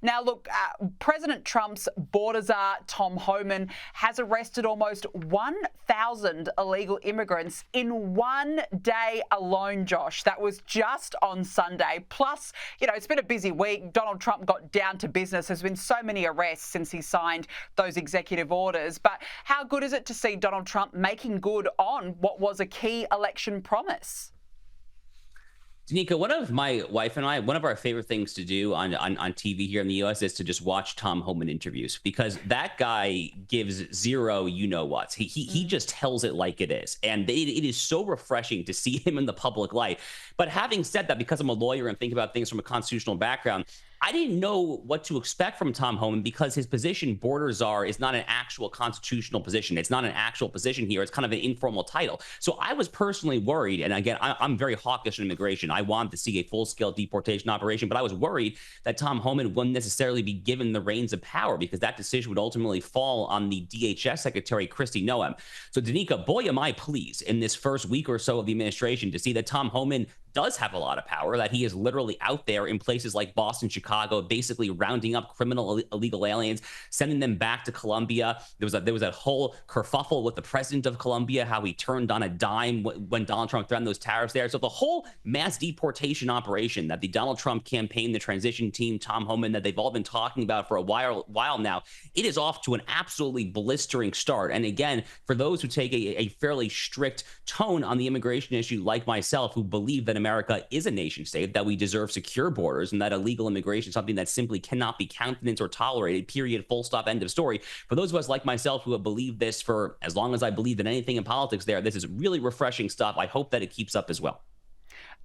Now, look, President Trump's border czar, Tom Homan, has arrested almost 1,000 illegal immigrants in one day alone, Josh. That was just on Sunday. Plus, it's been a busy week. Donald Trump got down to business. There's been so many arrests since he signed those executive orders. But how good is it to see Donald Trump making good on what was a key election promise? Danica, one of my wife and I, one of our favorite things to do on TV here in the U.S. is to just watch Tom Homan interviews, because that guy gives zero you-know-whats. He just tells it like it is. And it is so refreshing to see him in the public light. But having said that, because I'm a lawyer and think about things from a constitutional background, I didn't know what to expect from Tom Homan, because his position, border czar, is not an actual constitutional position. It's not an actual position here. It's kind of an informal title. So I was personally worried. And again, I'm very hawkish in immigration. I wanted to see a full-scale deportation operation, but I was worried that Tom Homan wouldn't necessarily be given the reins of power, because that decision would ultimately fall on the DHS Secretary, Kristi Noem. So Danica, boy, am I pleased in this first week or so of the administration to see that Tom Homan does have a lot of power, that he is literally out there in places like Boston, Chicago, basically rounding up criminal illegal aliens, sending them back to Colombia. There was a whole kerfuffle with the president of Colombia, how he turned on a dime when Donald Trump threatened those tariffs there. So the whole mass deportation operation that the Donald Trump campaign, the transition team, Tom Homan, that they've all been talking about for a while now, it is off to an absolutely blistering start. And again, for those who take a fairly strict tone on the immigration issue, like myself, who believe that America is a nation state, that we deserve secure borders, and that illegal immigration is something that simply cannot be countenanced or tolerated, period, full stop, end of story. For those of us like myself who have believed this for as long as I believed in anything in politics this is really refreshing stuff. I hope that it keeps up as well.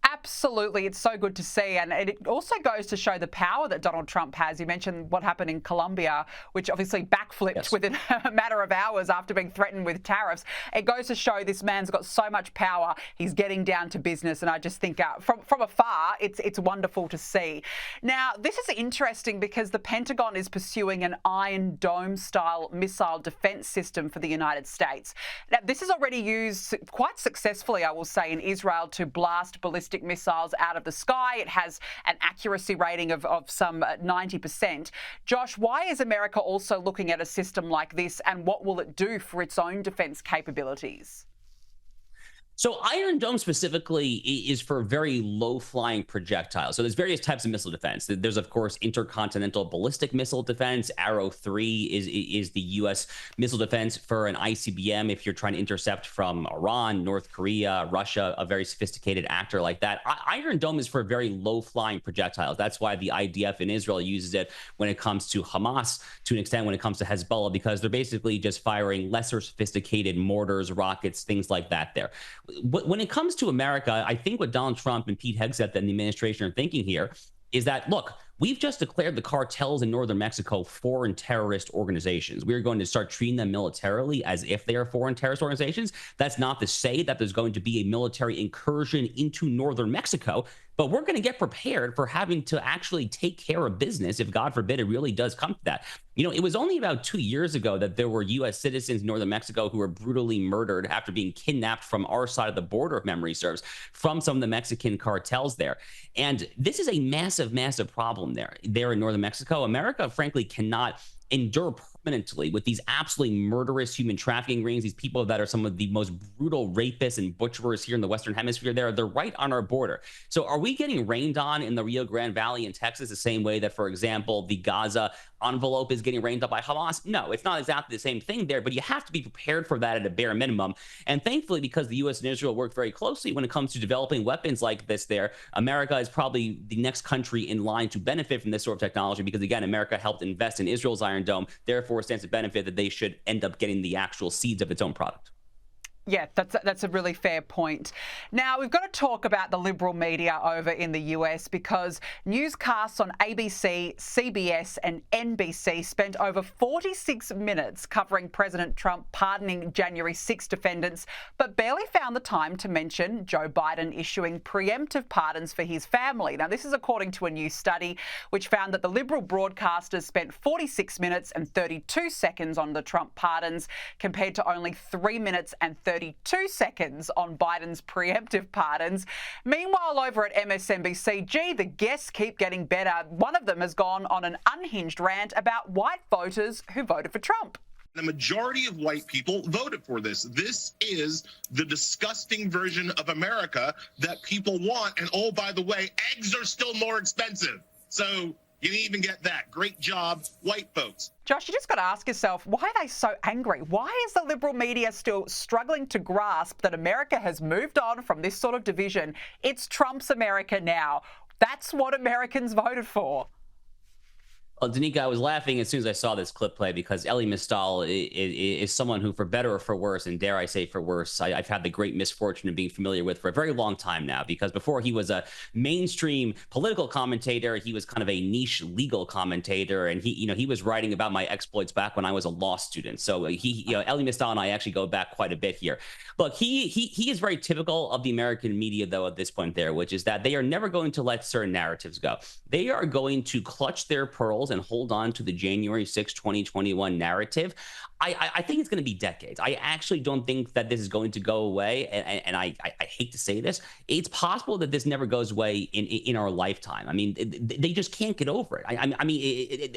Absolutely. It's so good to see. And it also goes to show the power that Donald Trump has. You mentioned what happened in Colombia, which obviously backflipped within a matter of hours after being threatened with tariffs. It goes to show this man's got so much power. He's getting down to business. And I just think from afar, it's wonderful to see. Now, this is interesting because the Pentagon is pursuing an Iron Dome style missile defense system for the United States. Now, this is already used quite successfully, I will say, in Israel to blast ballistic missiles out of the sky. It has an accuracy rating of some 90%. Josh, why is America also looking at a system like this, and what will it do for its own defense capabilities? So Iron Dome specifically is for very low-flying projectiles. So there's various types of missile defense. There's, of course, intercontinental ballistic missile defense. Arrow 3 is the U.S. missile defense for an ICBM if you're trying to intercept from Iran, North Korea, Russia, a very sophisticated actor like that. Iron Dome is for very low-flying projectiles. That's why the IDF in Israel uses it when it comes to Hamas, to an extent when it comes to Hezbollah, because they're basically just firing lesser sophisticated mortars, rockets, things like that there. When it comes to America, I think what Donald Trump and Pete Hegseth and the administration are thinking here is that, look, we've just declared the cartels in northern Mexico foreign terrorist organizations. We're going to start treating them militarily as if they are foreign terrorist organizations. That's not to say that there's going to be a military incursion into northern Mexico, but we're going to get prepared for having to actually take care of business if, God forbid, it really does come to that. It was only about 2 years ago that there were U.S. citizens in northern Mexico who were brutally murdered after being kidnapped from our side of the border, if memory serves, from some of the Mexican cartels there. And this is a massive, massive problem there in northern Mexico. America, frankly, cannot endure permanently with these absolutely murderous human trafficking rings, these people that are some of the most brutal rapists and butcherers here in the Western Hemisphere. They're right on our border. So are we getting rained on in the Rio Grande Valley in Texas the same way that, for example, the Gaza envelope is getting rained up by Hamas? No, it's not exactly the same thing there, but you have to be prepared for that at a bare minimum. And thankfully, because the U.S. and Israel work very closely when it comes to developing weapons like this there, America is probably the next country in line to benefit from this sort of technology because, again, America helped invest in Israel's Iron Dome. Therefore, it stands to benefit that they should end up getting the actual seeds of its own product. Yeah, that's a really fair point. Now, we've got to talk about the liberal media over in the US because newscasts on ABC, CBS and NBC spent over 46 minutes covering President Trump pardoning January 6 defendants, but barely found the time to mention Joe Biden issuing preemptive pardons for his family. Now, this is according to a new study which found that the liberal broadcasters spent 46 minutes and 32 seconds on the Trump pardons compared to only 3 minutes and 30 32 seconds on Biden's preemptive pardons. Meanwhile, over at MSNBC, the guests keep getting better. One of them has gone on an unhinged rant about white voters who voted for Trump. The majority of white people voted for this. This is the disgusting version of America that people want. And oh, by the way, eggs are still more expensive. So you didn't even get that. Great job, white folks. Josh, you just got to ask yourself, why are they so angry? Why is the liberal media still struggling to grasp that America has moved on from this sort of division? It's Trump's America now. That's what Americans voted for. Well, Danica, I was laughing as soon as I saw this clip play because Elie Mystal is someone who, for better or for worse, and dare I say for worse, I've had the great misfortune of being familiar with for a very long time now. Because before he was a mainstream political commentator, he was kind of a niche legal commentator, and he was writing about my exploits back when I was a law student. So Elie Mystal and I actually go back quite a bit here. Look, he is very typical of the American media, though, at this point there, which is that they are never going to let certain narratives go. They are going to clutch their pearls and hold on to the January 6, 2021 narrative. I think it's going to be decades. I actually don't think that this is going to go away. And I hate to say this. It's possible that this never goes away in our lifetime. I mean, they just can't get over it. I mean,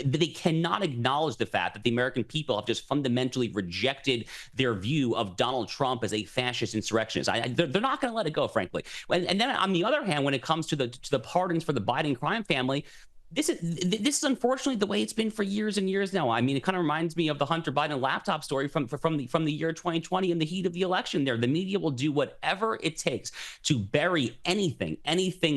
they cannot acknowledge the fact that the American people have just fundamentally rejected their view of Donald Trump as a fascist insurrectionist. They're not going to let it go, frankly. And then on the other hand, when it comes to the pardons for the Biden crime family, this is unfortunately the way it's been for years and years now. I mean, it kind of reminds me of the Hunter Biden laptop story from the year 2020 in the heat of the election there. The media will do whatever it takes to bury anything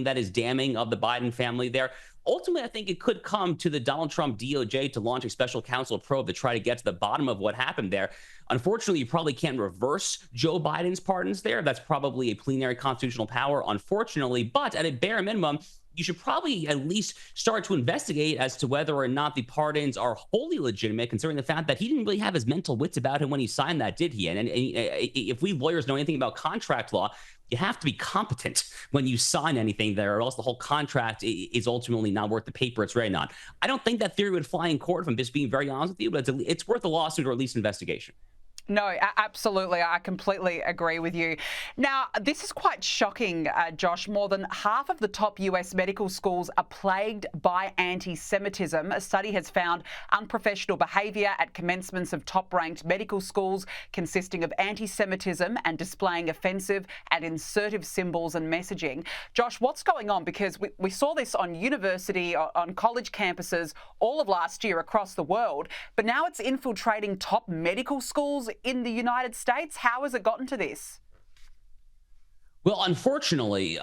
that is damning of the Biden family there. Ultimately, I think it could come to the Donald Trump DOJ to launch a special counsel probe to try to get to the bottom of what happened there. Unfortunately, you probably can't reverse Joe Biden's pardons there. That's probably a plenary constitutional power, unfortunately. But at a bare minimum, you should probably at least start to investigate as to whether or not the pardons are wholly legitimate, considering the fact that he didn't really have his mental wits about him when he signed that, did he? And if we lawyers know anything about contract law, you have to be competent when you sign anything there, or else the whole contract is ultimately not worth the paper it's written on. I don't think that theory would fly in court, if I'm just being very honest with you, but it's worth a lawsuit or at least investigation. No, absolutely. I completely agree with you. Now, this is quite shocking, Josh. More than half of the top US medical schools are plagued by anti-Semitism. A study has found unprofessional behaviour at commencements of top-ranked medical schools consisting of anti-Semitism and displaying offensive and insertive symbols and messaging. Josh, what's going on? Because we saw this on university, on college campuses all of last year across the world, but now it's infiltrating top medical schools in the United States. How has it gotten to this? Well, unfortunately,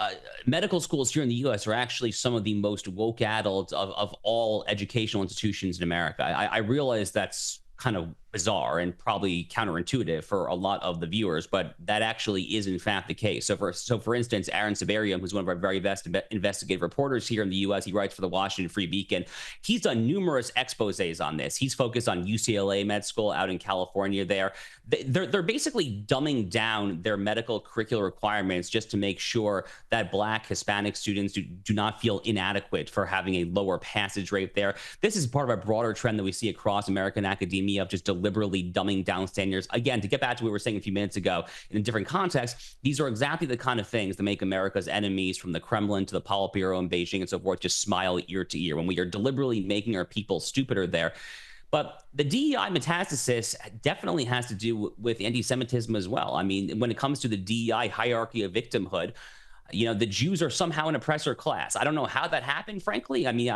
medical schools here in the U.S. are actually some of the most woke adults of all educational institutions in America. I realize that's kind of bizarre and probably counterintuitive for a lot of the viewers, but that actually is in fact the case. So for instance, Aaron Sabarium, who's one of our very best investigative reporters here in the U.S., he writes for the Washington Free Beacon. He's done numerous exposés on this. He's focused on UCLA Med School out in California there. They're basically dumbing down their medical curricular requirements just to make sure that Black, Hispanic students do not feel inadequate for having a lower passage rate there. This is part of a broader trend that we see across American academia of just deliberately dumbing down standards. Again, to get back to what we were saying a few minutes ago, in a different context, these are exactly the kind of things that make America's enemies, from the Kremlin to the Politburo in Beijing and so forth, just smile ear to ear when we are deliberately making our people stupider there. But the DEI metastasis definitely has to do with anti-Semitism as well. I mean, when it comes to the DEI hierarchy of victimhood, you know, the Jews are somehow an oppressor class. I don't know how that happened, frankly. I mean,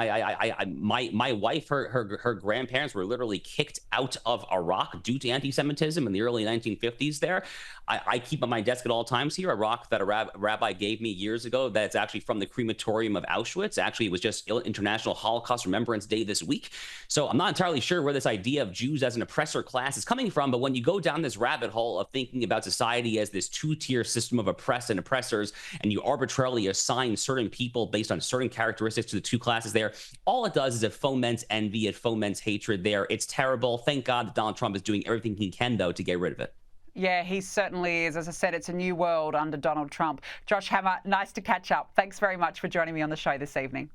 my wife, her grandparents were literally kicked out of Iraq due to anti-Semitism in the early 1950s there. I keep on my desk at all times here a rock that a rabbi gave me years ago that's actually from the crematorium of Auschwitz. Actually, it was just International Holocaust Remembrance Day this week. So I'm not entirely sure where this idea of Jews as an oppressor class is coming from, but when you go down this rabbit hole of thinking about society as this two-tier system of oppressed and oppressors, and you arbitrarily assign certain people based on certain characteristics to the two classes there, all it does is it foments envy, it foments hatred there. It's terrible. Thank God that Donald Trump is doing everything he can, though, to get rid of it. Yeah, he certainly is. As I said, it's a new world under Donald Trump. Josh Hammer, nice to catch up. Thanks very much for joining me on the show this evening.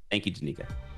Thank you, Danica.